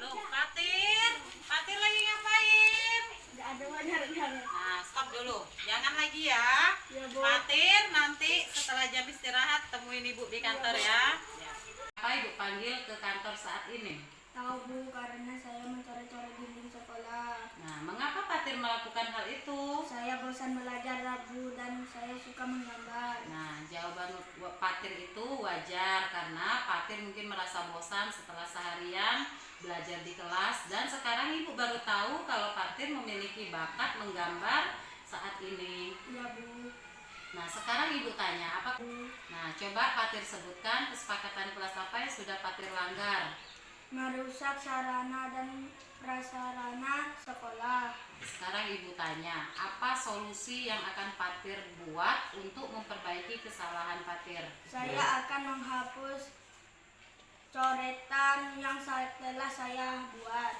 Loh, Patir. Patir lagi ngapain? Nggak ada wajar. Nah, stop dulu. Jangan lagi ya. Ya, Bu. Patir, nanti setelah jam istirahat temuin Ibu di kantor ya. Apa Ibu panggil ke kantor saat ini? Tahu Bu, karena saya mencoret-coret dinding sekolah. Nah, mengapa Patir melakukan hal itu? Saya bosan belajar Bu dan saya suka menggambar. Nah, jawaban Patir itu wajar karena Patir mungkin merasa bosan setelah seharian belajar di kelas dan sekarang Ibu baru tahu kalau Patir memiliki bakat menggambar saat ini. Ya Bu. Nah, sekarang Ibu tanya apa? Nah, coba Patir sebutkan kesepakatan kelas apa yang sudah Patir langgar. Merusak sarana dan prasarana sekolah. Sekarang Ibu tanya, apa solusi yang akan Patir buat untuk memperbaiki kesalahan Patir? Saya akan menghapus coretan yang telah saya buat.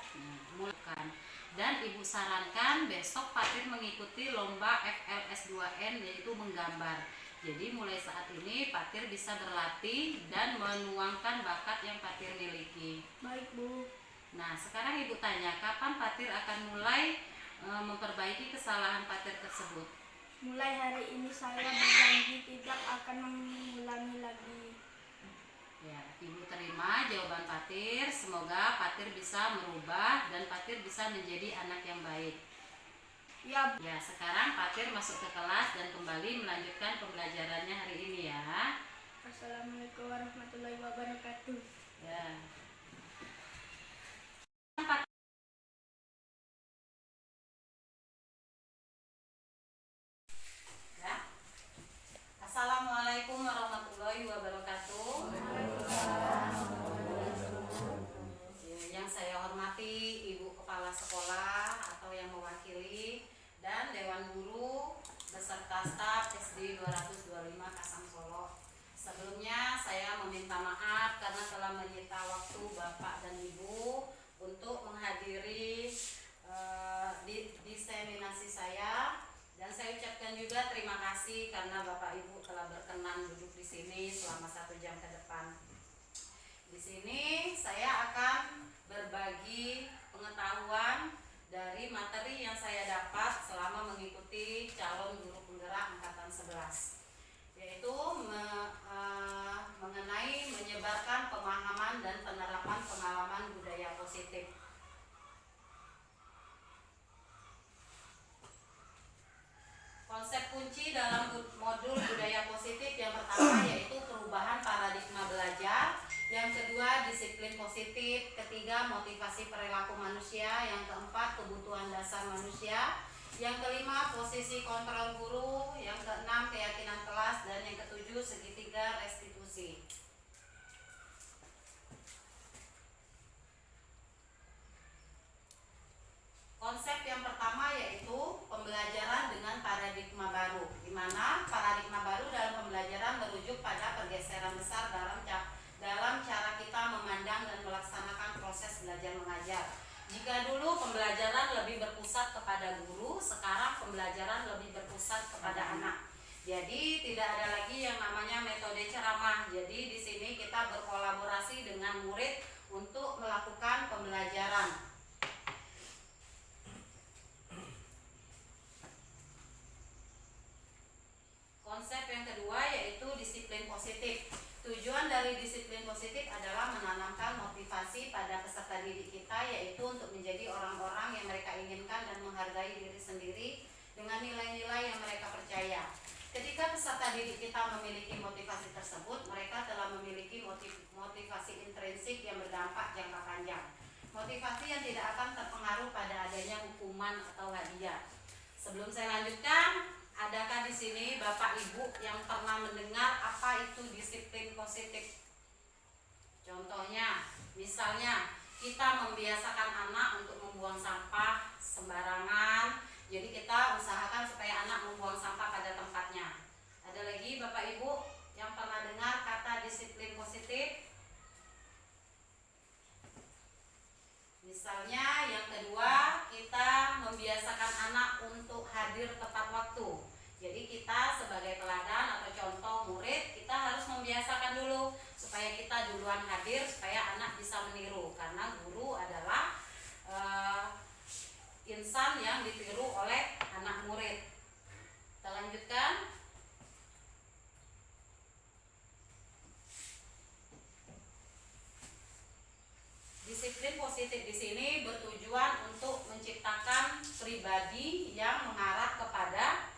Mulai. Dan Ibu sarankan besok Patir mengikuti lomba FLS 2N yaitu menggambar. Jadi mulai saat ini Patir bisa berlatih dan menuangkan bakat yang Patir miliki. Baik Bu. Nah, sekarang Ibu tanya, kapan Patir akan mulai memperbaiki kesalahan Patir tersebut? Mulai hari ini saya berjanji tidak akan mengulangi lagi. Ya, Ibu terima jawaban Patir. Semoga Patir bisa merubah dan Patir bisa menjadi anak yang baik. Ya, Ya, sekarang Patir masuk ke kelas dan kembali melanjutkan pembelajarannya hari ini ya. Assalamualaikum warahmatullahi wabarakatuh. Ya. Ya. Assalamualaikum warahmatullahi wabarakatuh. Yang saya hormati Ibu Kepala Sekolah atau yang mewakili dan Dewan Guru beserta staf SD 225 Kasang Solo. Sebelumnya saya meminta maaf karena telah menyita waktu Bapak dan Ibu untuk menghadiri diseminasi saya, dan saya ucapkan juga terima kasih karena Bapak Ibu telah berkenan duduk di sini selama 1 jam ke depan. Di sini saya akan berbagi pengetahuan dari materi yang saya dapat selama mengikuti calon guru penggerak angkatan 11, yaitu mengenai menyebarkan pemahaman dan penerapan pengalaman budaya positif. Konsep kunci dalam modul budaya positif yang pertama yaitu perubahan paradigma belajar, yang kedua disiplin positif, ketiga motivasi perilaku manusia, yang keempat kebutuhan dasar manusia, yang kelima posisi kontrol guru, yang keenam keyakinan kelas, dan yang ketujuh segitiga restitusi. Konsep yang pertama yaitu pembelajaran dengan paradigma baru, di mana paradigma baru dalam pembelajaran merujuk pada pergeseran besar dalam cara kita memandang dan melaksanakan proses belajar mengajar. Jika dulu pembelajaran lebih berpusat kepada guru, sekarang pembelajaran lebih berpusat kepada anak. Jadi tidak ada lagi yang namanya metode ceramah. Jadi di sini kita berkolaborasi dengan murid untuk melakukan pembelajaran. Konsep yang kedua yaitu disiplin positif. Tujuan dari disiplin positif adalah menanamkan motivasi pada peserta didik kita, yaitu untuk menjadi orang-orang yang mereka inginkan dan menghargai diri sendiri dengan nilai-nilai yang mereka percaya. Ketika peserta didik kita memiliki motivasi tersebut, mereka telah memiliki motivasi intrinsik yang berdampak jangka panjang. Motivasi yang tidak akan terpengaruh pada adanya hukuman atau hadiah. Sebelum saya lanjutkan, adakah di sini Bapak Ibu yang pernah mendengar apa itu disiplin positif? Contohnya, misalnya kita membiasakan anak untuk membuang sampah sembarangan. Jadi kita usahakan supaya anak membuang sampah pada tempatnya. Ada lagi Bapak Ibu yang pernah dengar kata disiplin positif? Misalnya yang kedua, kita membiasakan anak untuk hadir tepat waktu. Jadi kita sebagai teladan atau contoh murid, kita harus membiasakan dulu supaya kita duluan hadir, supaya anak bisa meniru. Karena guru adalah insan yang ditiru oleh anak murid. Kita lanjutkan. Disiplin positif di sini bertujuan untuk menciptakan pribadi yang mengarah kepada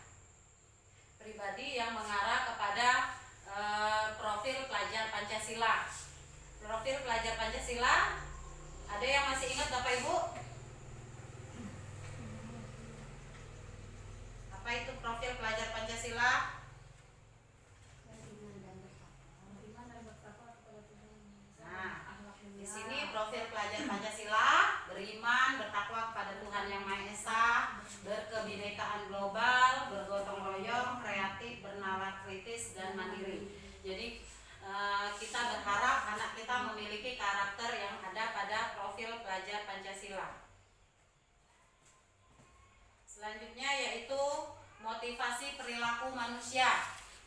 profil pelajar Pancasila. Profil pelajar Pancasila, ada yang masih ingat Bapak Ibu? Apa itu profil pelajar Pancasila? Nah, di sini profil pelajar Pancasila beriman, bertakwa kepada Tuhan Yang Maha Esa, berkebinekaan global, bergotong royong, kreatif, bernalar kritis, dan mandiri. Jadi kita berharap anak kita memiliki karakter yang ada pada profil pelajar Pancasila. Selanjutnya yaitu motivasi perilaku manusia.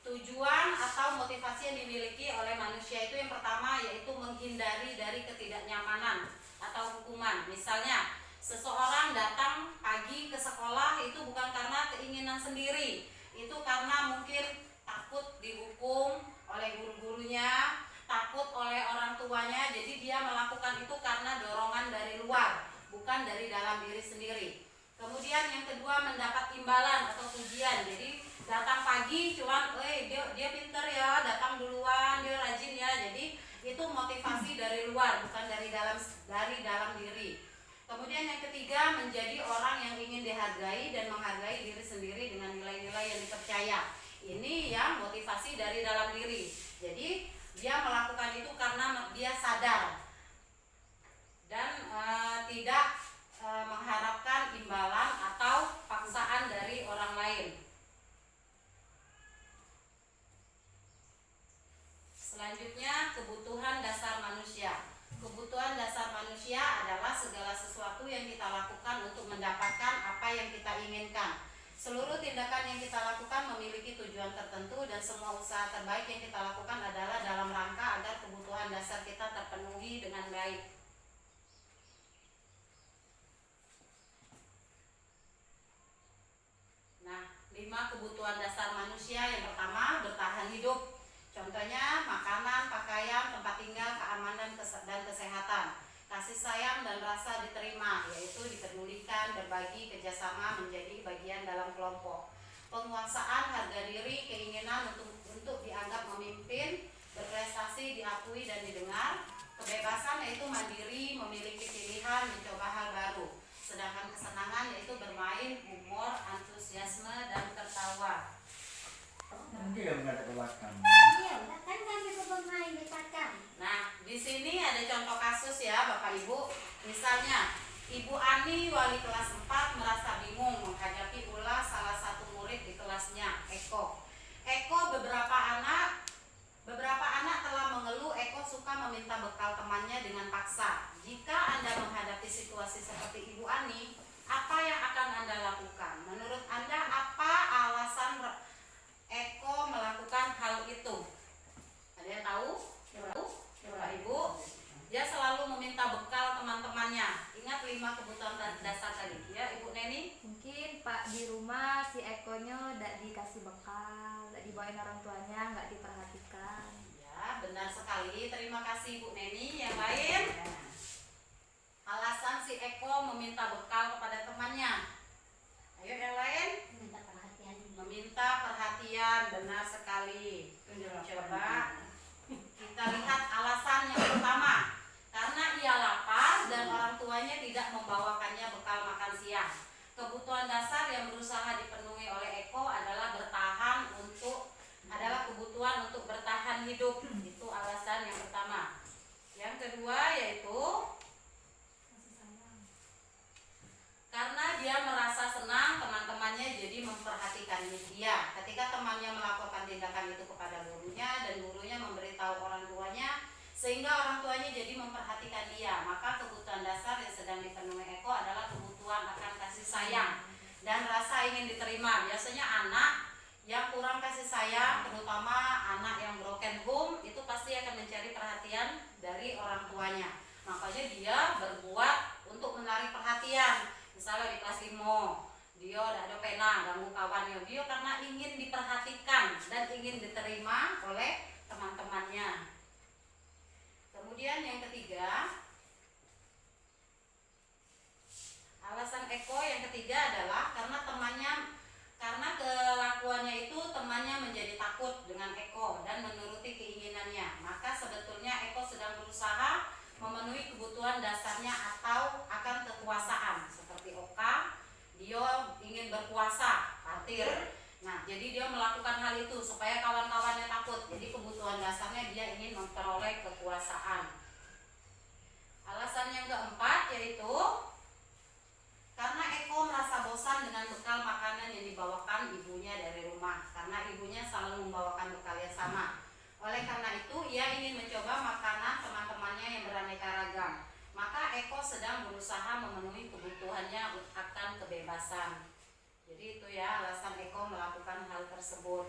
Tujuan atau motivasi yang dimiliki oleh manusia itu yang pertama yaitu menghindari dari ketidaknyamanan atau hukuman. Misalnya, seseorang datang pagi ke sekolah itu bukan karena keinginan sendiri, itu karena mungkin takut dihukum oleh guru-gurunya, takut oleh orang tuanya, jadi dia melakukan itu karena dorongan dari luar, bukan dari dalam diri sendiri. Kemudian yang kedua, mendapat imbalan atau pujian. Jadi datang pagi cuman dia pinter ya, datang duluan, dia rajin ya. Jadi itu motivasi dari luar, bukan dari dalam diri. Kemudian yang ketiga, menjadi orang yang ingin dihargai dan menghargai diri sendiri dengan nilai-nilai yang dipercaya. Ini yang motivasi dari dalam diri. Jadi dia melakukan itu karena dia sadar dan tidak mengharapkan imbalan atau paksaan dari orang lain. Selanjutnya, kebutuhan dasar manusia. Kebutuhan dasar manusia adalah segala sesuatu yang kita lakukan untuk mendapatkan apa yang kita inginkan. Seluruh tindakan yang kita lakukan memiliki tujuan tertentu dan semua usaha terbaik yang kita lakukan adalah dalam rangka agar kebutuhan dasar kita terpenuhi dengan baik. Nah, 5 kebutuhan dasar manusia. Yang pertama, bertahan hidup. Contohnya makanan, pakaian, tempat tinggal, keamanan dan kesehatan. Kasih sayang dan rasa diterima, yaitu dipedulikan, berbagi, kerjasama, menjadi bagian dalam kelompok. Penguasaan harga diri, keinginan untuk dianggap memimpin, berprestasi, diakui dan didengar. Kebebasan yaitu mandiri, memiliki pilihan, mencoba hal baru. Sedangkan kesenangan yaitu bermain, humor, antusiasme, dan tertawa. Nanti ya nggak ada kewakan. Iya, kan kami bermain dekat. Nah, di sini ada contoh kasus ya Bapak Ibu. Misalnya, Ibu Ani wali kelas 4 merasa bingung menghadapi ulah salah satu murid di kelasnya, Eko. Beberapa anak telah mengeluh Eko suka meminta bekal temannya dengan paksa. Jika Anda menghadapi situasi seperti Ibu Ani, apa yang akan Anda lakukan? Menurut Anda apa alasan Eko melakukan hal itu? Ada yang tahu? Bapak Ibu, dia selalu meminta bekal teman-temannya. Ingat 5 kebutuhan dasar tadi ya Ibu Neni? Mungkin Pak di rumah si Ekonya tidak dikasih bekal, tidak dibawain orang tuanya, nggak diperhatikan. Ya, benar sekali. Terima kasih Bu Neni. Yang lain? Alasan si Eko meminta bekal kepada temannya. Ayo yang lain? Minta perhatian. Meminta perhatian, benar sekali. Coba kita lihat alasan yang pertama. Karena ia lapar dan orang tuanya tidak membawakannya bekal makan siang. Kebutuhan dasar yang berusaha dipenuhi oleh Eko adalah kebutuhan untuk bertahan hidup. Itu alasan yang pertama. Yang kedua yaitu karena dia merasa senang teman-temannya jadi memperhatikan dia. Ketika temannya melaporkan tindakan itu kepada gurunya dan gurunya memberitahu orang tuanya, sehingga orang tuanya jadi memperhatikan dia, maka kebutuhan dasar yang sedang dipenuhi Eko adalah kebutuhan akan kasih sayang dan rasa ingin diterima. Biasanya anak yang kurang kasih sayang, terutama anak yang broken home, itu pasti akan mencari perhatian dari orang tuanya. Makanya dia berbuat untuk menarik perhatian. misalnya di kelas 5 dia tidak ada pena ganggu kawannya, dia karena ingin diperhatikan dan ingin diterima oleh teman-temannya. Kemudian yang ketiga, alasan Eko yang ketiga adalah karena kelakuannya itu temannya menjadi takut dengan Eko dan menuruti keinginannya, maka sebetulnya Eko sedang berusaha memenuhi kebutuhan dasarnya atau akan kekuasaan. Seperti Oka, dia ingin berkuasa, partir. Nah, jadi dia melakukan hal itu supaya kawan-kawannya takut. Jadi kebutuhan dasarnya dia ingin memperoleh kekuasaan. Alasan yang keempat yaitu karena Eko merasa bosan dengan bekal makanan yang dibawakan ibunya dari rumah, karena ibunya selalu membawakan bekal yang sama. Oleh karena itu, ia ingin mencoba makanan teman-temannya yang beraneka ragam. Maka Eko sedang berusaha memenuhi kebutuhannya akan kebebasan. Jadi itu ya alasan Eko melakukan hal tersebut.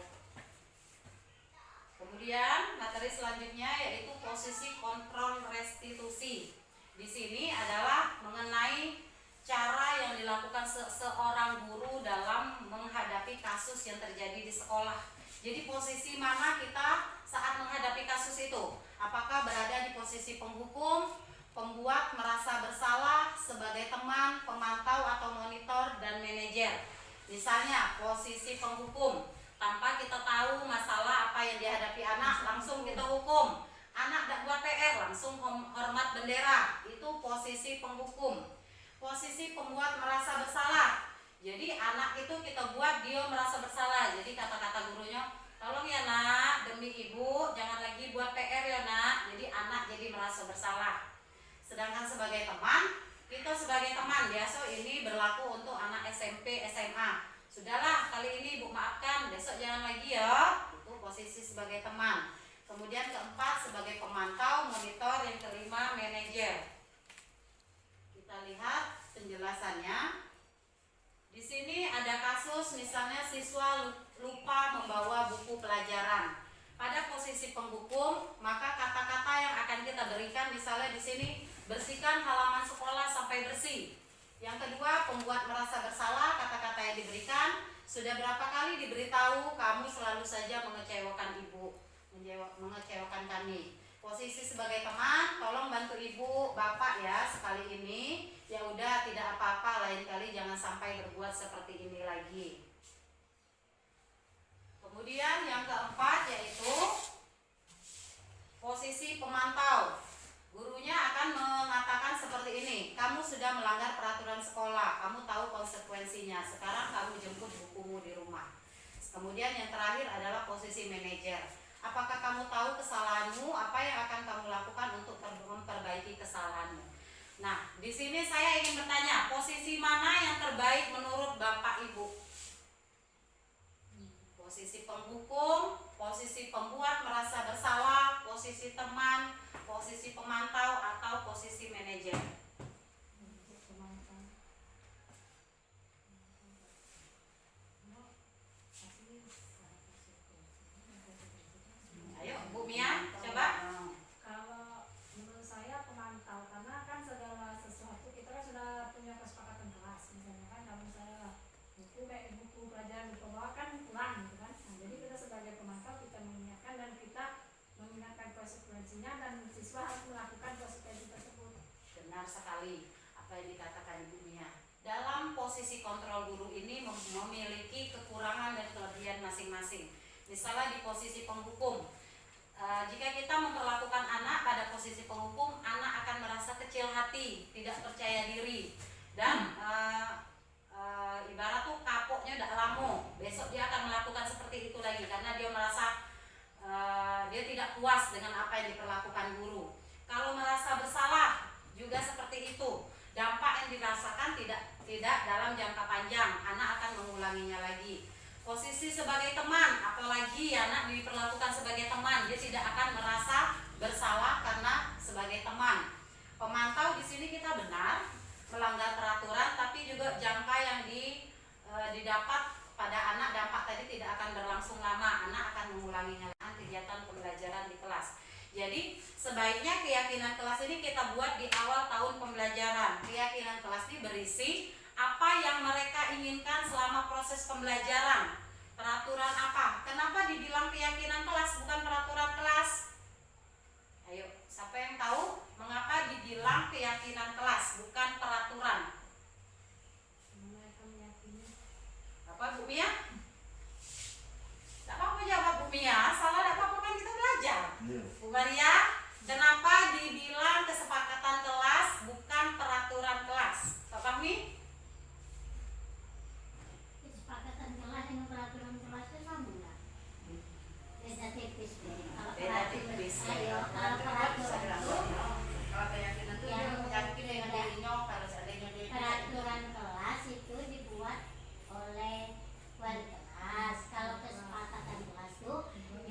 Kemudian materi selanjutnya yaitu posisi kontrol restitusi. Di sini adalah mengenai cara yang dilakukan seorang guru dalam menghadapi kasus yang terjadi di sekolah. Jadi posisi mana kita saat menghadapi kasus itu? Apakah berada di posisi penghukum, pembuat merasa bersalah sebagai teman, pemantau atau monitor, dan manajer? Misalnya posisi penghukum, tanpa kita tahu masalah apa yang dihadapi anak, langsung kita hukum. Anak tidak buat PR, langsung hormat bendera. Itu posisi penghukum. Posisi pembuat merasa bersalah. Jadi anak itu kita buat dia merasa bersalah. Jadi kata-kata gurunya, tolong ya nak, demi ibu jangan lagi buat PR ya nak. Jadi anak jadi merasa bersalah. Sedangkan sebagai teman, kita sebagai teman biasa ini berlaku untuk anak SMP, SMA. Sudahlah kali ini ibu maafkan, besok jangan lagi ya. Itu posisi sebagai teman. Kemudian keempat sebagai pemantau, monitor, yang kelima manajer. Kita lihat penjelasannya. Di sini ada kasus misalnya siswa lupa membawa buku pelajaran. Pada posisi penghukum, maka kata-kata yang akan kita berikan misalnya di sini, bersihkan halaman sekolah sampai bersih. Yang kedua, pembuat merasa bersalah, kata-kata yang diberikan, sudah berapa kali diberitahu kamu selalu saja mengecewakan ibu, mengecewakan kami. Posisi sebagai teman, tolong bantu ibu, bapak ya sekali ini. Ya udah tidak apa-apa, lain kali jangan sampai berbuat seperti ini lagi. Kemudian yang keempat yaitu posisi pemantau. Gurunya akan mengatakan seperti ini, kamu sudah melanggar peraturan sekolah, kamu tahu konsekuensinya, sekarang kamu jemput bukumu di rumah. Kemudian yang terakhir adalah posisi manajer. Apakah kamu tahu kesalahanmu, apa yang akan kamu lakukan untuk memperbaiki kesalahanmu? Nah, di sini saya ingin bertanya, posisi mana yang terbaik menurut Bapak Ibu? Posisi penghukum, posisi pembuat merasa bersalah, posisi teman, posisi pemantau, atau posisi manajer? Ayo, Bu Mia, coba. Kalau menurut saya pemantau, karena kan segala sesuatu kita kan sudah punya kesepakatan kelas, misalnya kan kalau saya buku kayak buku pelajaran dibawa kan pulang gitu kan. Nah, jadi kita sebagai pemantau kita mengingatkan dan kita mengingatkan konsekuensinya dan siswa harus melakukan konsekuensi tersebut. Benar sekali apa yang dikatakan Ibu Mia. Dalam posisi kontrol guru ini memiliki kekurangan dan kelebihan masing-masing. Misalnya di posisi penghukum, jika kita memperlakukan anak pada posisi penghukum, anak akan merasa kecil hati, tidak percaya diri, dan ibarat tuh kapoknya udah lamo. Besok dia akan melakukan seperti itu lagi karena dia merasa dia tidak puas dengan apa yang diperlakukan guru. Kalau merasa bersalah juga seperti itu. Dampak yang dirasakan tidak dalam jangka panjang, anak akan mengulanginya lagi. Posisi sebagai teman, apalagi anak diperlakukan sebagai teman, dia tidak akan merasa bersalah karena sebagai teman. Pemantau di sini kita benar melanggar peraturan, tapi juga jangka yang didapat pada anak, dampak tadi tidak akan berlangsung lama, anak akan mengulanginya kegiatan pembelajaran di kelas. Jadi sebaiknya keyakinan kelas ini kita buat di awal tahun pembelajaran. Keyakinan kelas ini berisi apa yang mereka inginkan selama proses pembelajaran. Peraturan apa? Kenapa dibilang keyakinan kelas bukan peraturan kelas? Ayo, siapa yang tahu mengapa dibilang keyakinan kelas bukan peraturan? Mereka meyakini. Apa Bu Mia? Tidak apa-apa jawab Bu Mia, salah tidak apa-apa kan kita belajar. Iya. Bu Maria, kenapa dibilang kesepakatan kelas bukan peraturan kelas? Pak Fahmi? Kesepakatan kelas dengan peraturan kelas itu sama nggak? Beda tipis deh. Kalau Beda peraturan- tipis. Ayo, kalau peraturan itu Kalau keyakinan itu dia meyakini dengan dirinya kalau seandainya dia peraturan kelas itu dibuat oleh wali kelas. Kalau kesepakatan kelas itu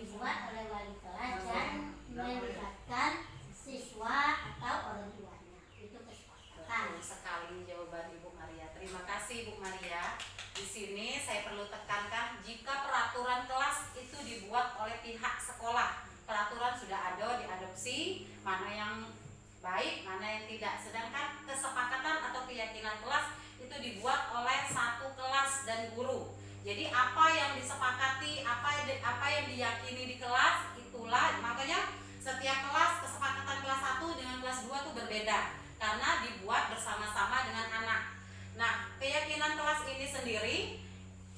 dibuat oleh wali kelas dan melibatkan siswa atau orang tuanya. Itu kesepakatan. Betul sekali jawaban Ibu Maria. Terima kasih Bu Maria. Di sini saya perlu tekankan jika peraturan kelas itu dibuat oleh pihak sekolah. Peraturan sudah ada diadopsi, mana yang baik, mana yang tidak. Sedangkan kesepakatan atau keyakinan kelas itu dibuat oleh satu kelas dan guru. Jadi apa yang disepakati, apa yang diyakini di kelas, itulah makanya setiap kelas kesepakatan kelas 1 dengan kelas 2 itu berbeda karena dibuat bersama-sama dengan anak. Nah, keyakinan kelas ini sendiri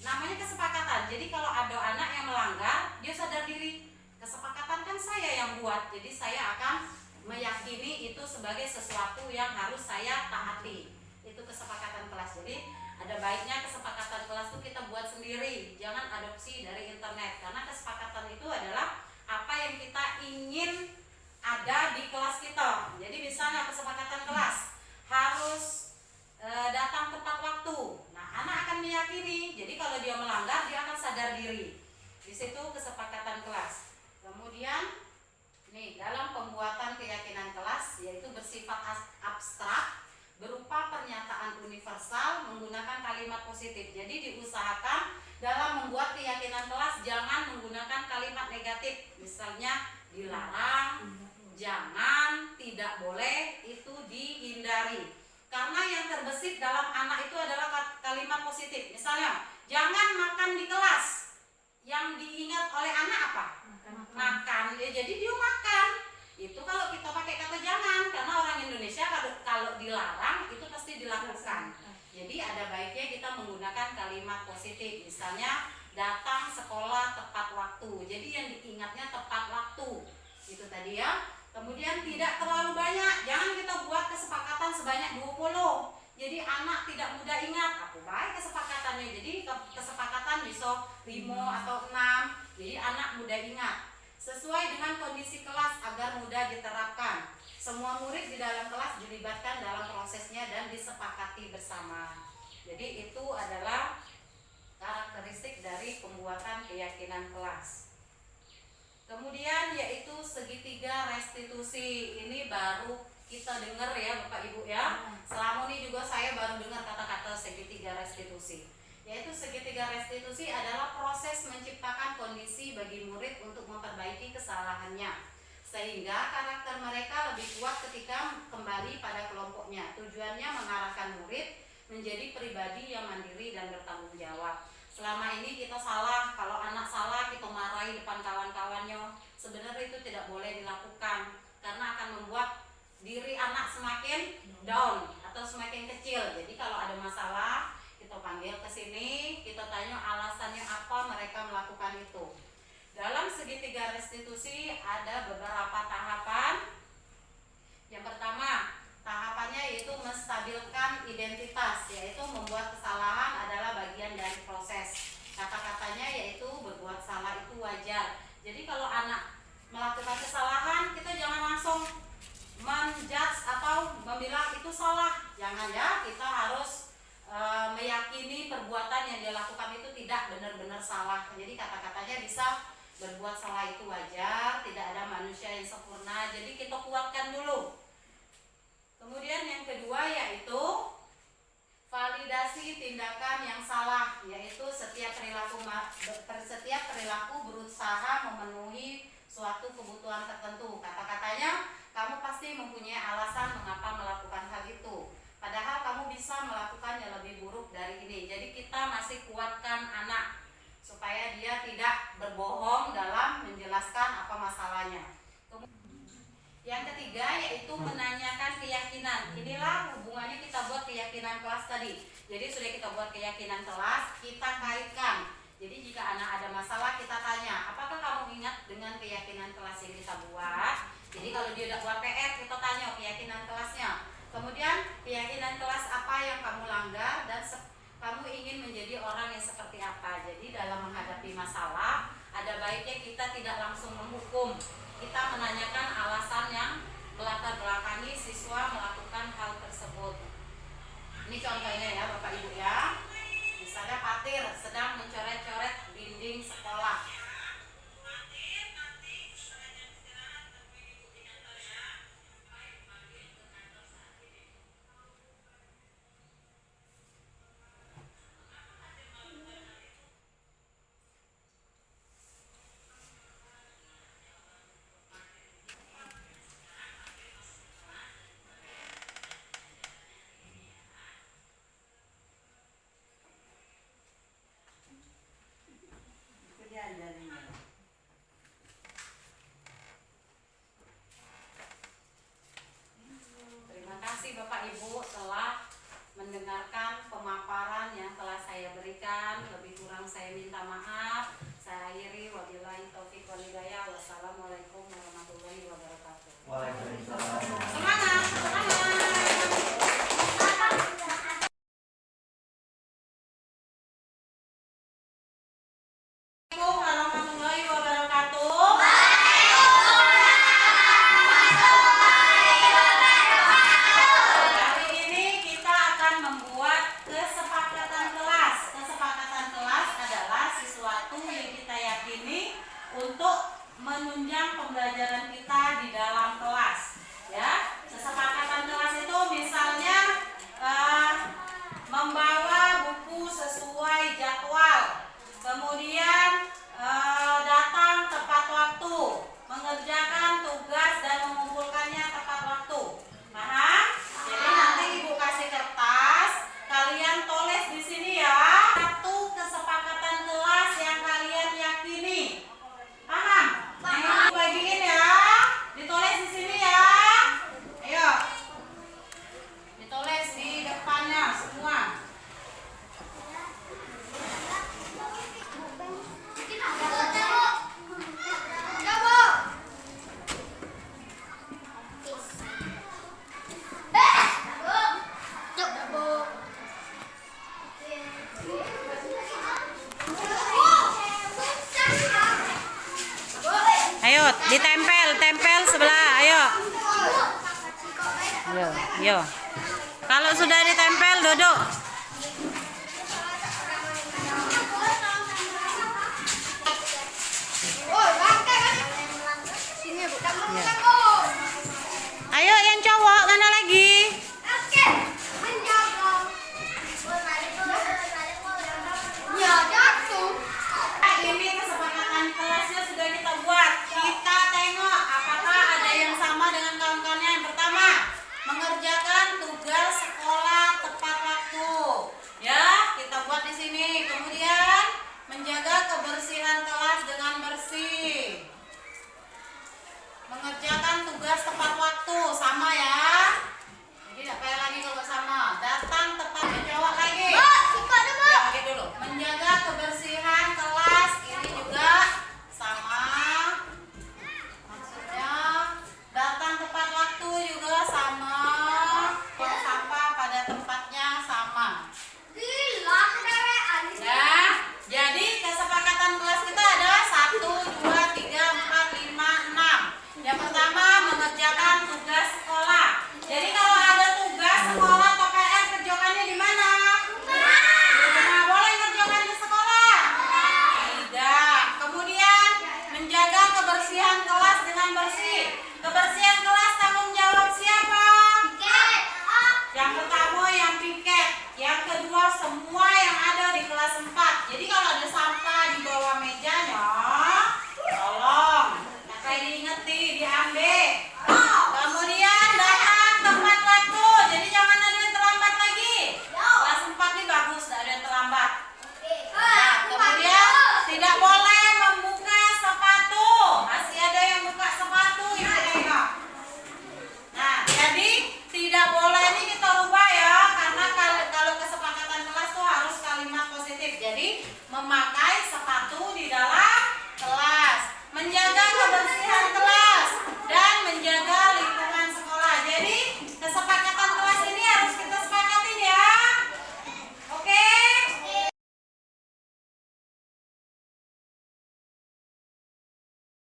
namanya kesepakatan. Jadi kalau ada anak yang melanggar, dia sadar diri. Kesepakatan kan saya yang buat, jadi saya akan meyakini itu sebagai sesuatu yang harus saya taati. Itu kesepakatan kelas. Jadi ada baiknya kesepakatan kelas itu kita buat sendiri, jangan adopsi dari internet. Karena kesepakatan itu adalah apa yang kita ingin ada di kelas kita. Jadi misalnya kesepakatan kelas harus datang tepat waktu. Nah, anak akan meyakini. Jadi kalau dia melanggar, dia akan sadar diri. Di situ kesepakatan kelas. Kemudian nih, dalam pembuatan keyakinan kelas yaitu bersifat abstrak berupa pernyataan universal menggunakan kalimat positif. Jadi diusahakan dalam membuat keyakinan kelas jangan menggunakan kalimat negatif. Misalnya dilarang, jangan, tidak boleh, itu dihindari. Karena yang terbesit dalam anak itu adalah kalimat positif. Misalnya, jangan makan di kelas. Yang diingat oleh anak apa? Makan. Ya, jadi dia makan. Itu kalau kita pakai kata jangan, karena orang Indonesia kalau dilarang itu pasti dilakukan. Jadi ada baiknya kita menggunakan kalimat positif. Misalnya datang sekolah tepat waktu. Jadi yang diingatnya tepat waktu. Itu tadi ya. Kemudian tidak terlalu banyak. Jangan kita buat kesepakatan sebanyak 20. Jadi anak tidak mudah ingat. Aku baik kesepakatannya. Jadi kesepakatan bisa 5 atau 6. Jadi anak mudah ingat. Sesuai dengan kondisi kelas agar mudah diterapkan. Semua murid di dalam kelas dilibatkan dalam prosesnya dan disepakati bersama. Jadi itu adalah karakteristik dari pembuatan keyakinan kelas. Kemudian yaitu segitiga restitusi. Ini baru kita dengar ya Bapak Ibu ya. Selama ini juga saya baru dengar kata-kata segitiga restitusi. Yaitu segitiga restitusi adalah proses menciptakan kondisi bagi murid untuk memperbaiki kesalahannya sehingga karakter mereka lebih kuat ketika kembali pada kelompoknya. Tujuannya mengarahkan murid menjadi pribadi yang mandiri dan bertanggung jawab. Selama ini kita salah, kalau anak salah kita marahi depan kawan-kawannya. Sebenarnya itu tidak boleh dilakukan karena akan membuat diri anak semakin down atau semakin kecil. Jadi kalau ada masalah kita panggil ke sini, kita tanya alasannya apa mereka melakukan itu. Dalam segitiga restitusi ada beberapa tahapan. Yang pertama, tahapannya yaitu menstabilkan identitas, yaitu membuat kesalahan adalah bagian dari proses. Kata-katanya yaitu berbuat salah itu wajar. Jadi kalau anak melakukan kesalahan, kita jangan langsung menjudge atau membilang itu salah. Jangan ya, kita harus meyakini perbuatan yang dia lakukan itu tidak benar-benar salah. Jadi kata-katanya bisa berbuat salah itu wajar, tidak ada manusia yang sempurna. Jadi kita kuatkan dulu. Kemudian yang kedua yaitu validasi tindakan yang salah, yaitu setiap perilaku berusaha memenuhi suatu kebutuhan tertentu. Kata-katanya kamu pasti mempunyai alasan mengapa melakukan hal itu. Pada Padahal kamu bisa melakukan yang lebih buruk dari ini. Jadi kita masih kuatkan anak supaya dia tidak berbohong dalam menjelaskan apa masalahnya. Yang ketiga yaitu menanyakan keyakinan. Inilah hubungannya kita buat keyakinan kelas tadi. Jadi sudah kita buat keyakinan kelas, kita kaitkan. Jadi jika anak ada masalah kita tanya, apakah kamu ingat dengan keyakinan kelas yang kita buat? Jadi kalau dia udah buat PR kita tanya keyakinan kelasnya. Kemudian keyakinan kelas apa yang kamu langgar dan kamu ingin menjadi orang yang seperti apa. Jadi dalam menghadapi masalah ada baiknya kita tidak langsung menghukum. Kita menanyakan alasan yang melatar belakangi siswa melakukan hal tersebut. Ini contohnya ya Bapak Ibu ya. Misalnya Patir sedang mencoret-coret dinding sekolah. Terima kasih Bapak Ibu telah mendengarkan pemaparan yang telah saya berikan. Lebih kurang saya minta maaf. Saya akhiri, wabillahi taufiq wal hidayah. Wassalamualaikum warahmatullahi wabarakatuh. Waalaikumsalam. Semangat, semangat. Assalamualaikum warahmatullahi wabarakatuh. Hari ini kita akan membuat kesepakatan kelas. Kesepakatan kelas adalah sesuatu yang kita yakini untuk menunjang pembelajaran kita di dalam kelas. Ya, kesepakatan kelas itu misalnya membawa buku sesuai jadwal, kemudian datang tepat waktu, mengerjakan tugas dan mengumpulkannya tepat waktu. Paham? Jadi nanti Ibu kasih kertas, kalian tulis di sini ya. Satu kesepakatan kelas yang kalian yakini. Paham? Nah, Ibu bagiin ya. Ditulis di sini ya. Ayo. Ditulis di depannya semua. Ayo, ditempel sebelah. Ayo. Yo. Kalau sudah ditempel duduk.